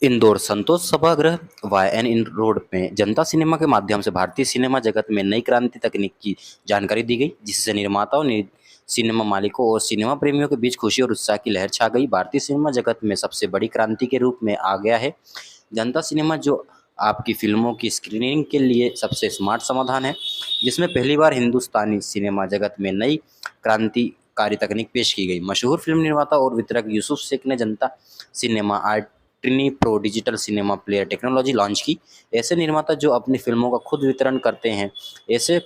इंदौर संतोष सभागृह वाईएन इन रोड में जनता सिनेमा के माध्यम से भारतीय सिनेमा जगत में नई क्रांति तकनीक की जानकारी दी गई, जिससे निर्माताओं ने सिनेमा मालिकों और सिनेमा प्रेमियों के बीच खुशी और उत्साह की लहर छा गई। भारतीय सिनेमा जगत में सबसे बड़ी क्रांति के रूप में आ गया है जनता सिनेमा, जो आपकी फिल्मों की स्क्रीनिंग के लिए सबसे स्मार्ट समाधान है, जिसमें पहली बार हिंदुस्तानी सिनेमा जगत में नई क्रांतिकारी तकनीक पेश की गई। मशहूर फिल्म निर्माता और वितरक यूसुफ शेख ने जनता सिनेमा आर्टिनी pro digital cinema player technology launch की। ऐसे निर्माता जो अपनी फिल्मों का खुद वितरण करते हैं, ऐसे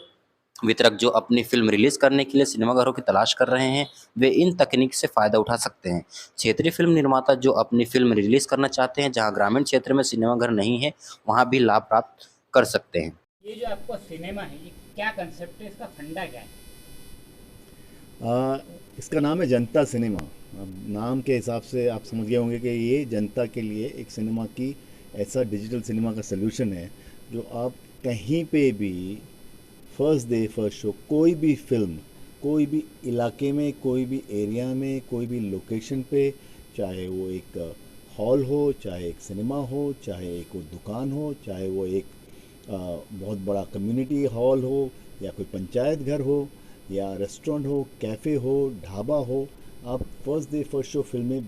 वितरक जो अपनी फिल्म रिलीज करने के लिए सिनेमाघरों की तलाश कर रहे हैं, वे इन तकनीक से फायदा उठा सकते हैं। क्षेत्रीय फिल्म निर्माता जो अपनी फिल्म रिलीज करना चाहते हैं, जहां ग्रामीण क्षेत्र में सिनेमाघर नहीं है, वहां भी लाभ प्राप्त कर सकते हैं। ये जो आपका सिनेमा है, ये क्या कंसेप्ट है, इसका फंडा क्या है? इसका नाम है जनता सिनेमा। अब नाम के हिसाब से आप समझ गए होंगे कि ये जनता के लिए एक सिनेमा की ऐसा डिजिटल सिनेमा का सलूशन है जो आप कहीं पे भी फर्स्ट डे फर्स्ट शो कोई भी फिल्म, कोई भी इलाके में, कोई भी एरिया में, कोई भी लोकेशन पे, चाहे वो एक हॉल हो, चाहे एक सिनेमा हो, चाहे एक वो दुकान हो, चाहे वो एक बहुत बड़ा कम्युनिटी हॉल हो, या कोई पंचायत घर हो, या रेस्टोरेंट हो, कैफ़े हो, ढाबा हो, आप फर्स्ट डे फर्स्ट शो फिल्में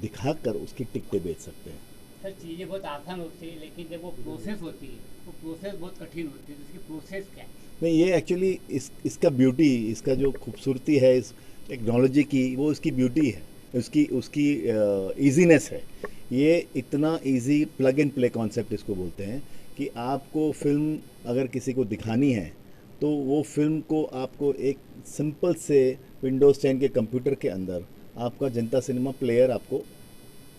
दिखाकर उसकी टिकटें बेच सकते हैं। सर, चीज़ें बहुत आसान होती है, लेकिन जब वो प्रोसेस होती है, वो प्रोसेस बहुत कठिन होती है। तो इसकी प्रोसेस क्या है? नहीं, ये एक्चुअली इसका ब्यूटी, इसका जो खूबसूरती है इस टेक्नोलॉजी की, वो इसकी ब्यूटी है, उसकी उसकी ईजीनेस है। ये इतना easy plug and play concept इसको बोलते हैं कि आपको फिल्म अगर किसी को दिखानी है तो वो फिल्म को आपको एक सिंपल से विंडोज़ 10 के कंप्यूटर के अंदर आपका जनता सिनेमा प्लेयर आपको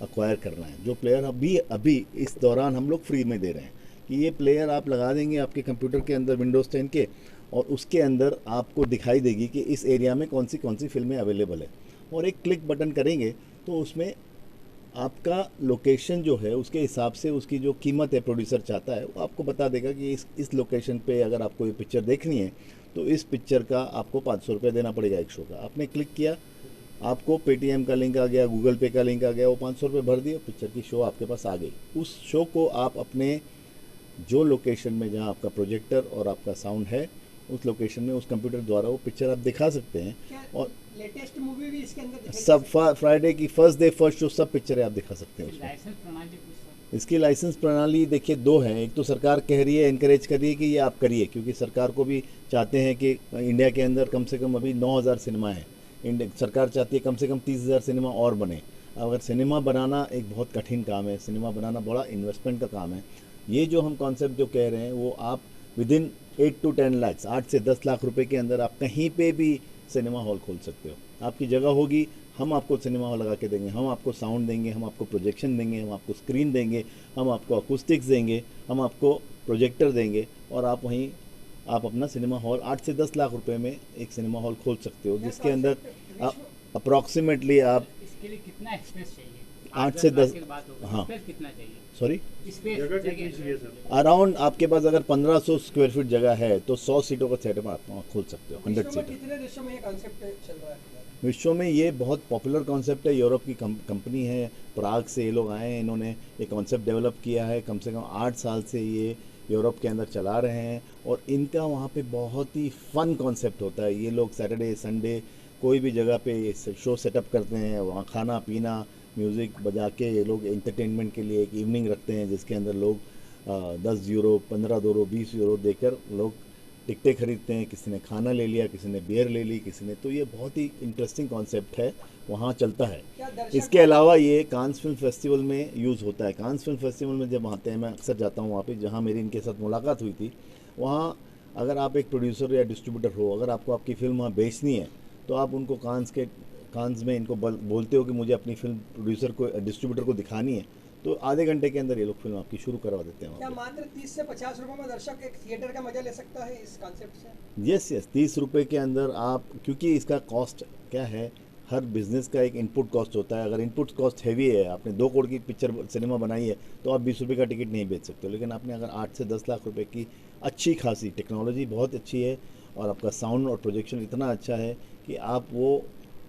अक्वायर करना है। जो प्लेयर अभी अभी इस दौरान हम लोग फ्री में दे रहे हैं कि ये प्लेयर आप लगा देंगे आपके कंप्यूटर के अंदर विंडोज़ 10 के, और उसके अंदर आपको दिखाई देगी कि इस एरिया में कौन सी फिल्में अवेलेबल है, और एक क्लिक बटन करेंगे तो उसमें आपका लोकेशन जो है उसके हिसाब से उसकी जो कीमत है प्रोड्यूसर चाहता है वो आपको बता देगा कि इस लोकेशन पे अगर आपको ये पिक्चर देखनी है तो इस पिक्चर का आपको 500 रुपये देना पड़ेगा एक शो का। आपने क्लिक किया, आपको पेटीएम का लिंक आ गया, गूगल पे का लिंक आ गया, वो 500 रुपये भर दिए, पिक्चर की शो आपके पास आ गई। उस शो को आप अपने जो लोकेशन में जहाँ आपका प्रोजेक्टर और आपका साउंड है उस लोकेशन में उस कंप्यूटर द्वारा वो पिक्चर आप दिखा सकते हैं। और लेटेस्ट मूवी भी इसके अंदर सब फ्राइडे की फर्स्ट डे फर्स्ट शो सब पिक्चरें आप दिखा सकते हैं उसमें। लाइसेंस प्रणाली कुछ सर? इसकी लाइसेंस प्रणाली देखिए दो हैं। एक तो सरकार कह रही है, इनकरेज कर रही है कि ये आप करिए, क्योंकि सरकार को भी चाहते हैं कि इंडिया के अंदर कम से कम अभी 9,000 सिनेमा है। इंडिया सरकार चाहती है कम से कम 30,000 सिनेमा और बने। अगर सिनेमा बनाना एक बहुत कठिन काम है, सिनेमा बनाना बड़ा इन्वेस्टमेंट का काम है। ये जो हम कॉन्सेप्ट जो कह रहे हैं वो आप विद इन 8 to 10 lakhs, 8 से 10 लाख रुपए के अंदर आप कहीं पे भी सिनेमा हॉल खोल सकते हो। आपकी जगह होगी, हम आपको सिनेमा हॉल लगा के देंगे, हम आपको साउंड देंगे, हम आपको प्रोजेक्शन देंगे, हम आपको स्क्रीन देंगे, हम आपको अकूस्टिक्स देंगे, हम आपको प्रोजेक्टर देंगे, और आप वहीं आप अपना सिनेमा हॉल 8 से 10 लाख रुपए में एक सिनेमा हॉल खोल सकते हो, जिसके अंदर अप्रॉक्सीमेटली आप इसके लिए कितना स्पेस चाहिए? 8 से 10, बात होगी, हाँ स्पेस कितना चाहिए? सॉरी, स्पेस जगह अराउंड आपके पास अगर 1500 स्क्वायर फीट जगह है तो 100 सीटों का सेटअप आप वहाँ खोल सकते हो। 100 सीटर। कितने देशों में ये कॉन्सेप्ट चल रहा है? विश्व में ये बहुत पॉपुलर कॉन्सेप्ट है। यूरोप की कंपनी है, प्राग से ये लोग आए हैं, इन्होंने ये कॉन्सेप्ट डेवलप किया है। कम से कम 8 साल से ये यूरोप के अंदर चला रहे हैं, और इनका वहाँ पे बहुत ही फ़न कॉन्सेप्ट होता है। ये लोग सैटरडे संडे कोई भी जगह पे शो सेटअप करते हैं, वहाँ खाना पीना म्यूज़िक बजा के ये लोग एंटरटेनमेंट के लिए एक इवनिंग रखते हैं, जिसके अंदर लोग 10 यूरो, 15 यूरो, 20 यूरो देकर लोग टिकटें खरीदते हैं। किसी ने खाना ले लिया, किसी ने बियर ले ली, किसी ने, तो ये बहुत ही इंटरेस्टिंग कॉन्सेप्ट है, वहाँ चलता है। इसके अलावा ये कांस फिल्म फेस्टिवल में यूज़ होता है। कांस फिल्म फेस्टिवल में जब आते हैं, मैं अक्सर जाता हूँ वहाँ पे, जहाँ मेरी इनके साथ मुलाकात हुई थी। वहाँ अगर आप एक प्रोड्यूसर या डिस्ट्रीब्यूटर हो, अगर आपको आपकी फ़िल्म वहाँ बेचनी है तो आप उनको कांस में इनको बोलते हो कि मुझे अपनी फिल्म प्रोड्यूसर को, डिस्ट्रीब्यूटर को दिखानी है, तो आधे घंटे के अंदर ये लोग फिल्म आपकी शुरू करवा देते हैं। क्या मात्र 30 से 50 रुपए में दर्शक एक थिएटर का मजा ले सकता है इस कॉन्सेप्ट से? यस, 30 रुपये के अंदर आप, क्योंकि इसका कॉस्ट क्या है, हर बिज़नेस का एक इनपुट कॉस्ट होता है। अगर इनपुट कॉस्ट हैवी है, आपने 2 करोड़ की पिक्चर सिनेमा बनाई है, तो आप 20 रुपये का टिकट नहीं बेच सकते। लेकिन आपने अगर 8 से 10 लाख रुपए की अच्छी खासी टेक्नोलॉजी बहुत अच्छी है, और आपका साउंड और प्रोजेक्शन इतना अच्छा है कि आप वो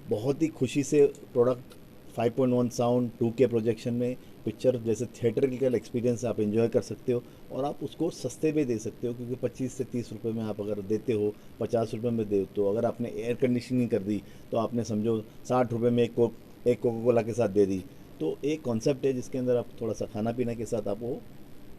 बहुत ही खुशी से प्रोडक्ट 5.1 साउंड 2K प्रोजेक्शन में पिक्चर जैसे थिएटरिकल एक्सपीरियंस आप एंजॉय कर सकते हो, और आप उसको सस्ते में दे सकते हो, क्योंकि 25 से 30 रुपए में आप अगर देते हो, 50 रुपए में दे, तो अगर आपने एयर कंडीशनिंग कर दी तो आपने समझो 60 रुपए में एक कोका कोला के साथ दे दी। तो एक कॉन्सेप्ट है जिसके अंदर आप थोड़ा सा खाना पीना के साथ आप वो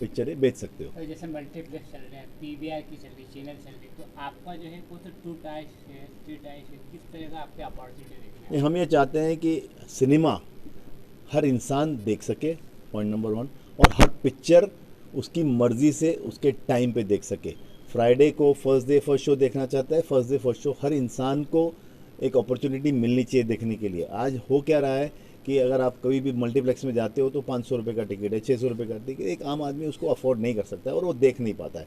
पिक्चरें बेच सकते हो। और जैसे मल्टीप्लेक्स चल रहे हैं, पीवीआर की चल रही, चैनल चल रही, तो आपका जो है वो तो 2 टाइप है, 3 टाइप है, किस तरह का आपके अपॉर्चुनिटी देखने हैं? हम ये चाहते हैं कि सिनेमा हर इंसान देख सके, पॉइंट नंबर 1, और हर पिक्चर उसकी मर्ज़ी से उसके टाइम पे देख सके। फ्राइडे को फर्स्ट डे फर्स्ट शो देखना चाहता है, फर्स्ट डे फर्स्ट शो हर इंसान को एक अपॉर्चुनिटी मिलनी चाहिए देखने के लिए। आज हो क्या रहा है कि अगर आप कभी भी मल्टीप्लेक्स में जाते हो तो 500 रुपये का टिकट है, 600 रुपये का टिकट, एक आम आदमी उसको अफोर्ड नहीं कर सकता है और वो देख नहीं पाता है।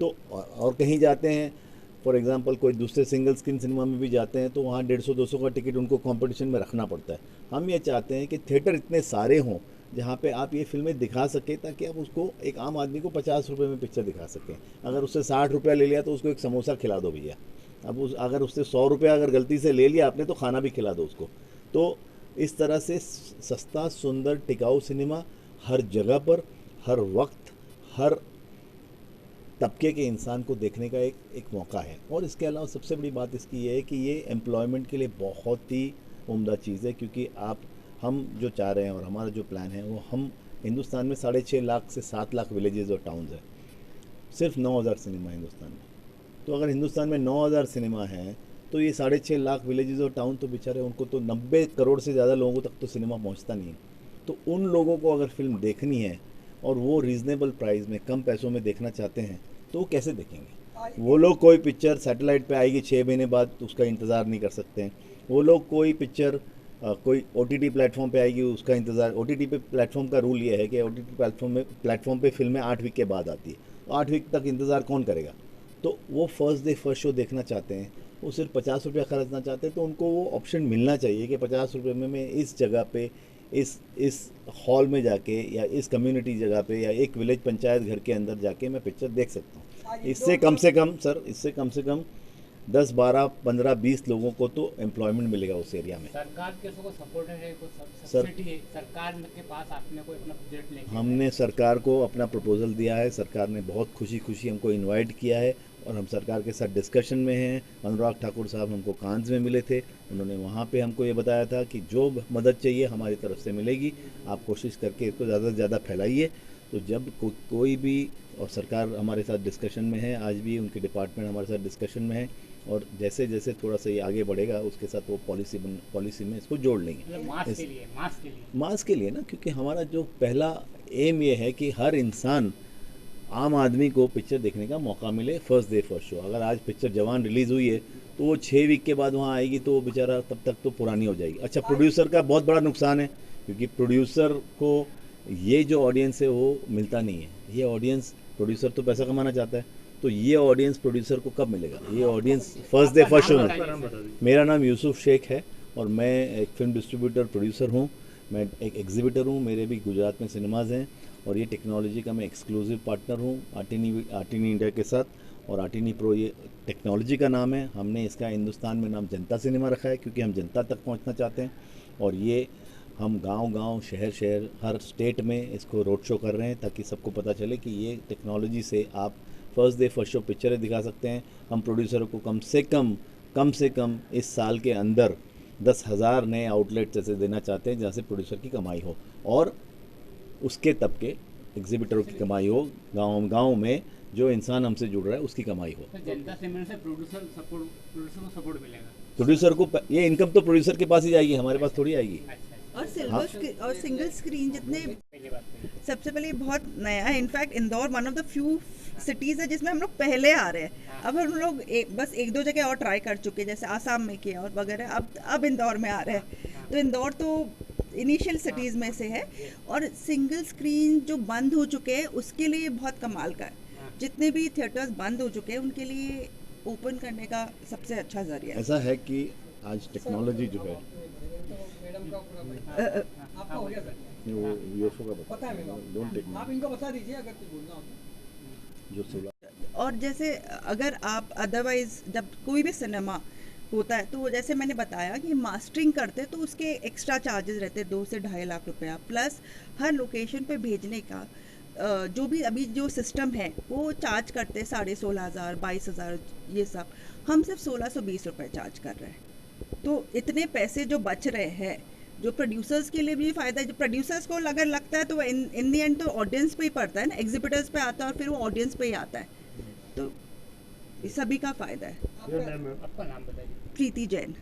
तो और कहीं जाते हैं, फॉर एग्जांपल कोई दूसरे सिंगल स्क्रीन सिनेमा में भी जाते हैं तो वहाँ 150-200 का टिकट उनको कंपटीशन में रखना पड़ता है। हम ये चाहते हैं कि थिएटर इतने सारे हों जहाँ पे आप ये फिल्में दिखा सकें, ताकि आप उसको एक आम आदमी को 50 रुपये में पिक्चर दिखा सकें। अगर उससे 60 रुपया ले लिया तो उसको एक समोसा खिला दो भैया। अब अगर उससे 100 रुपया अगर गलती से ले लिया आपने तो खाना भी खिला दो उसको। तो इस तरह से सस्ता, सुंदर, टिकाऊ सिनेमा हर जगह पर, हर वक्त, हर तबके के इंसान को देखने का एक मौका है। और इसके अलावा सबसे बड़ी बात इसकी ये है कि ये एम्प्लॉयमेंट के लिए बहुत ही उम्दा चीज़ है, क्योंकि हम जो चाह रहे हैं और हमारा जो प्लान है वो, हम हिंदुस्तान में 6.5 लाख से 7 लाख विलेजेस और टाउन्स हैं, सिर्फ 9,000 सिनेमा हिंदुस्तान में। तो अगर हिंदुस्तान में 9,000 सिनेमा हैं तो ये 6.5 लाख विलेजेस और टाउन तो बेचारे, उनको तो 90 करोड़ से ज़्यादा लोगों तक तो सिनेमा पहुंचता नहीं है। तो उन लोगों को अगर फिल्म देखनी है और वो रीज़नेबल प्राइस में, कम पैसों में देखना चाहते हैं तो वो कैसे देखेंगे? वो लोग कोई पिक्चर सैटेलाइट पे आएगी 6 महीने बाद, उसका इंतज़ार नहीं कर सकते हैं। वो लोग कोई पिक्चर कोई OTT प्लेटफॉर्म पे आएगी, उसका इंतज़ार, OTT पे प्लेटफॉर्म का रूल ये है कि OTT प्लेटफॉर्म पे फिल्में 8 वीक के बाद आती है, तो 8 वीक तक इंतज़ार कौन करेगा? तो वो फर्स्ट डे फर्स्ट शो देखना चाहते हैं, वो सिर्फ 50 रुपया खर्चना चाहते हैं, तो उनको वो ऑप्शन मिलना चाहिए कि 50 रुपये में मैं इस जगह पे, इस हॉल में जाके, या इस कम्युनिटी जगह पे, या एक विलेज पंचायत घर के अंदर जाके मैं पिक्चर देख सकता हूँ। इससे कम से कम सर, इससे कम से कम 10, 12, 15, 20 लोगों को तो एम्प्लॉयमेंट मिलेगा उस एरिया में। सरकार के को सपोर्ट है, कोई सर, सब्सिडी है सरकार के पास, आपने कोई अपना प्रोजेक्ट लेके? हमने सरकार को अपना प्रपोजल दिया है, सरकार ने बहुत खुशी खुशी हमको इनवाइट किया है और हम सरकार के साथ डिस्कशन में हैं। अनुराग ठाकुर साहब हमको कांज में मिले थे, उन्होंने वहाँ पे हमको ये बताया था कि जो मदद चाहिए हमारी तरफ से मिलेगी, आप कोशिश करके इसको ज़्यादा से ज़्यादा फैलाइए। तो जब कोई भी, और सरकार हमारे साथ डिस्कशन में है, आज भी उनके डिपार्टमेंट हमारे साथ डिस्कशन में है, और जैसे जैसे थोड़ा सा ये आगे बढ़ेगा उसके साथ वो पॉलिसी में इसको जोड़ लेंगे। मास के लिए ना, क्योंकि हमारा जो पहला एम ये है कि हर इंसान, आम आदमी को पिक्चर देखने का मौका मिले फर्स्ट डे फर्स्ट शो। अगर आज पिक्चर जवान रिलीज़ हुई है तो वो 6 वीक के बाद वहाँ आएगी तो वो बेचारा तब तक तो पुरानी हो जाएगी। अच्छा, प्रोड्यूसर का बहुत बड़ा नुकसान है, क्योंकि प्रोड्यूसर को ये जो ऑडियंस है वो मिलता नहीं है। ये ऑडियंस, प्रोड्यूसर तो पैसा कमाना चाहता है, तो ये ऑडियंस प्रोड्यूसर को कब मिलेगा? ये audience first day first show में। मेरा नाम यूसुफ शेख है और मैं एक फिल्म डिस्ट्रीब्यूटर प्रोड्यूसर हूँ, मैं एक एग्जीबिटर हूँ, मेरे भी गुजरात में सिनेमाज़ हैं, और ये टेक्नोलॉजी का मैं एक्सक्लूसिव पार्टनर हूँ आर्टिनी इंडिया के साथ। और आर्टिनी प्रो ये टेक्नोलॉजी का नाम है। हमने इसका हिंदुस्तान में नाम जनता सिनेमा रखा है, क्योंकि हम जनता तक पहुँचना चाहते हैं, और ये हम गांव-गांव, शहर-शहर, हर स्टेट में इसको रोड शो कर रहे हैं, ताकि सबको पता चले कि ये टेक्नोलॉजी से आप फर्स्ट डे फर्स्ट शो पिक्चरें दिखा सकते हैं। हम प्रोड्यूसरों को कम से कम इस साल के अंदर 10,000 नए आउटलेट्स ऐसे देना चाहते हैं जहाँ से प्रोड्यूसर की कमाई हो, और उसके तबके एग्जीबिटरों की कमाई हो, गांव में जो इंसान हमसे जुड़ रहा है उसकी कमाई हो। तो जनता सिनेमा से प्रोड्यूसर को सपोर्ट मिलेगा? प्रोड्यूसर को ये इनकम तो प्रोड्यूसर के पास ही जाएगी, हमारे पास थोड़ी आएगी। और सिंगल स्क्रीन जितने, सबसे पहले बहुत नया है। In fact Indore one of the few cities है जिसमें हम लोग पहले आ रहे हैं। अब हम लोग बस 1-2 जगह और ट्राई कर चुके हैं, जैसे आसाम में किया और वगैरह, अब इंदौर में आ रहे हैं। तो इंदौर तो इनिशियल सिटीज़ में से है। और सिंगल स्क्रीन जो बंद हो चुके हैं उसके लिए बहुत कमाल का है। जितने भी थिएटर्स बंद हो चुके हैं उनके लिए ओपन करने का सबसे अच्छा जरिया है। ऐसा है कि आज टेक्नोलॉजी जो है, आपका हो गया सर, वो यूएफओ का पता है मेरे को, डोंट टेक आप इनको बता दीजिए अगर कुछ बोलना हो तो। जो 16 और जैसे अगर आप अदरवाइज जब कोई भी सिनेमा होता है, तो जैसे मैंने बताया कि मास्टरिंग करते तो उसके एक्स्ट्रा चार्जेस रहते 2 से 2.5 लाख रुपया, प्लस हर लोकेशन पे भेजने का जो भी अभी जो सिस्टम है वो चार्ज करते 16,500 22,000, ये सब हम सिर्फ 1,620 रुपये चार्ज कर रहे हैं। तो इतने पैसे जो बच रहे हैं, जो प्रोड्यूसर्स के लिए भी फ़ायदा है। जो प्रोड्यूसर्स को अगर लगता है तो इन दी एंड तो ऑडियंस पे ही पड़ता है ना, एग्जिबिटर्स पे आता है और फिर वो ऑडियंस पे ही आता है, तो ये सभी का फ़ायदा है। आपका नाम बताइए। Preeti Jain,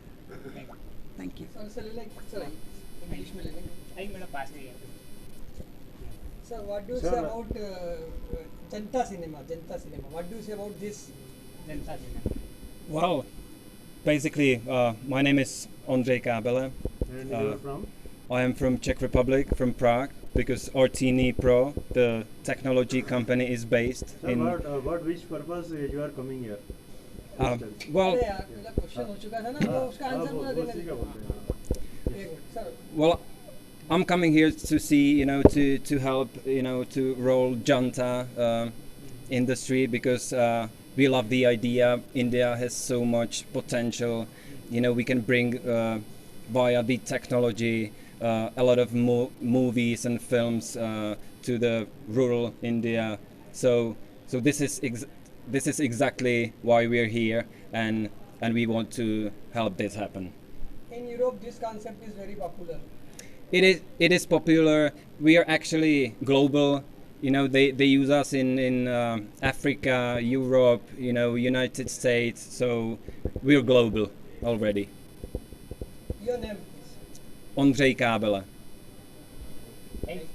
thank you. Sir sir English में ले लेंगे। आई मेरा पास नहीं है। Sir, what do you say about Janta cinema? What do you say about this? Janata cinema. Well, basically, my name is Andrej Kabela. And you are from? I am from Czech Republic, from Prague, because Artini Pro, the technology company, is based Sir, in. what which purpose you are coming here? Well, अरे यार मेरा question हो चुका था ना, वो उसका answer पूरा देने उसी का दीजिए। बोलते हैं। एक minute, sir well, I'm coming here to see, to help, to roll Janta industry, because we love the idea. India has so much potential. We can bring via the technology a lot of movies and films to the rural India. So this is exactly why we're here, and we want to help this happen. in Europe this concept is very popular. It is popular. We are actually global. They use us in Africa, Europe, United States. So we're global already. Your name please. Andrej Kabela. Thank you.